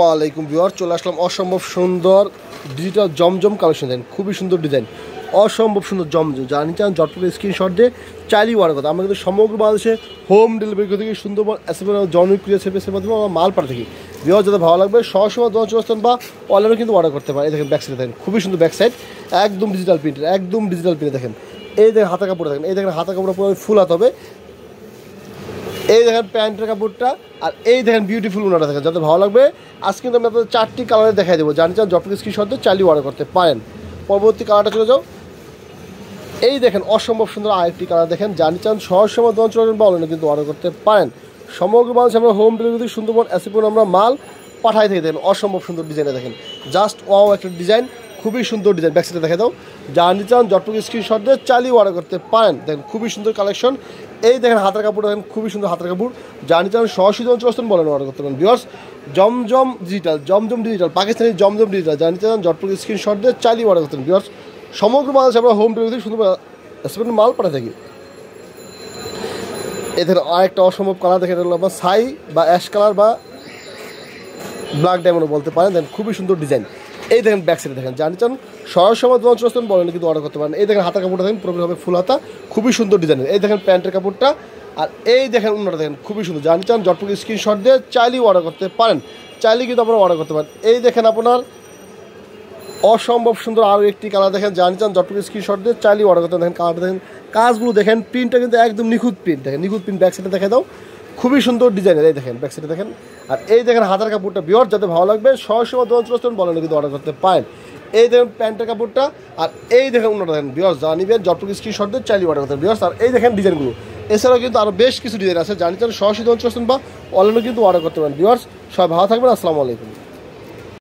ওয়ালাইকুম ভিউয়ার, চলে আসলাম অসম্ভব সুন্দর ডিজিটাল জমজম কালেকশন। দেন খুবই সুন্দর ডিজাইন, অসম্ভব সুন্দর জমজম। জানি চান জটপট স্ক্রিনশট দিয়ে চাইলেই অর্ডার করতে। আমরা কিন্তু সমগ্র বাংলাদেশে হোম ডেলিভারি করে থাকি। সুন্দরবন জনপ্রিয় ক্রিয়া সার্ভিসের মাধ্যমে আমরা মাল পাঠাতে থাকি। ভিউয়ার যাতে ভালো লাগবে সরাসরি দোকান বা অনলাইনে কিন্তু অর্ডার করতে পারে। এই দেখেন ব্যাক সাইডে দেখেন খুবই সুন্দর ব্যাক সাইড, একদম ডিজিটাল প্রিন্টের, একদম ডিজিটাল প্রিন্টে দেখেন। এই দেখেন হাতা কাপড় দেখেন, এই দেখেন হাতা কাপড় পুরো ফুল হাত হবে। এই দেখেন প্যান্টের কাপড়টা, আর এই দেখেন বিউটিফুল ওনাটা দেখেন। যাতে ভালো লাগবে আজকে কিন্তু আমি আপনাদের 4টি কালারে দেখাই দেবো। জানি চান জটপট স্ক্রিনশট দিয়ে চাইলেই অর্ডার করতে পারেন। পরবর্তী কালারটা চলে যাও। এই দেখেন অসম্ভব সুন্দর আরেকটি কালার দেখেন। জানি চান সহজ সময় দোকান চলে বা অনলাইনে কিন্তু অর্ডার করতে পারেন। সমগ্র বাংলাদেশে আমরা হোম ডেলিভারি সুন্দরবন অ্যাসিপুর আমরা মাল পাঠাই থেকে দেখেন। অসম্ভব সুন্দর ডিজাইনটা দেখেন, জাস্ট ওয়াও একটা ডিজাইন, খুবই সুন্দর ডিজাইন। ব্যাকসাইডে দেখে দাও। জানি চান জটপট স্ক্রিনশট দিয়ে চাইলেই অর্ডার করতে পারেন। দেখেন খুবই সুন্দর কালেকশন। এই দেখেন হাতের কাপড় দেখেন, খুবই সুন্দর হাতের কাপড়। জানি চান সরাসরি দোকান চলে আসতেন বলেন অর্ডার করতে পারেন। ভিউয়ার্স জমজম ডিজিটাল পাকিস্তানি জমজম ডিজিটাল। জানি চান জটপট স্ক্রিনশট দিয়ে চাইলেই অর্ডার করতেন। ভিউয়ার্স সমগ্র বাংলাদেশে আমরা হোম ডেলিভারি সুন্দর মাল পাঠাই থাকি। এদের আরেকটা অসম্ভব কালার দেখে, এটা হলো আপনার ছাই বা অ্যাশ কালার বা ব্ল্যাক ডায়মন্ডও বলতে পারেন। দেখেন খুবই সুন্দর ডিজাইন। এই দেখেন ব্যাক সাইডে দেখেন। জানি চান সরাসরি দোকান চলে আসতেন বলেন কিন্তু অর্ডার করতে পারেন। এই দেখেন হাতের কাপড়টা দেখেন পুরোপুরি হবে ফুল হাতা, খুবই সুন্দর ডিজাইনের। এই দেখেন প্যান্টের কাপড়টা, আর এই দেখেন অন্যটা দেখেন খুবই সুন্দর। জানি চান জটপট স্ক্রিনশট দিয়ে চাইলেই অর্ডার করতে পারেন। চাইলেই কিন্তু আপনারা অর্ডার করতে পারেন। এই দেখেন আপনার অসম্ভব সুন্দর আরও একটি কালার দেখেন। জানি চান জটপট স্ক্রিনশট দিয়ে চাইলেই অর্ডার করতে দেখেন। কালারটা দেখেন, কাজগুলো দেখেন, প্রিন্টটা কিন্তু একদম নিখুঁত প্রিন্ট দেখেন, নিখুঁত প্রিন্ট। ব্যাক সাইডে দেখে দাও, খুবই সুন্দর ডিজাইনের। এই দেখেন ব্যাক সাইডে দেখেন, আর এই দেখেন হাতের কাপড়টা। ভিউয়ার যাতে ভালো লাগবে সরাসরি দোকান চলে আসতেন বলেন কিন্তু অর্ডার করতে পারেন। এই দেখেন প্যান্টের কাপড়টা, আর এই দেখেন অন্যটা দেখেন। ভিউয়ার্স জানিবেন জটপট স্ক্রিনশট দিয়ে চাইলেই অর্ডার করতে। ভিউয়ার্স আর এই দেখেন ডিজাইনগুলো, এছাড়াও কিন্তু আরও বেশ কিছু ডিজাইন আছে। জানি চান সরাসরি দোকান চলে আসতেন বা অনলাইনে কিন্তু অর্ডার করতে পারেন। ভিউয়ার্স সবাই ভালো থাকবেন, আসসালামু আলাইকুম।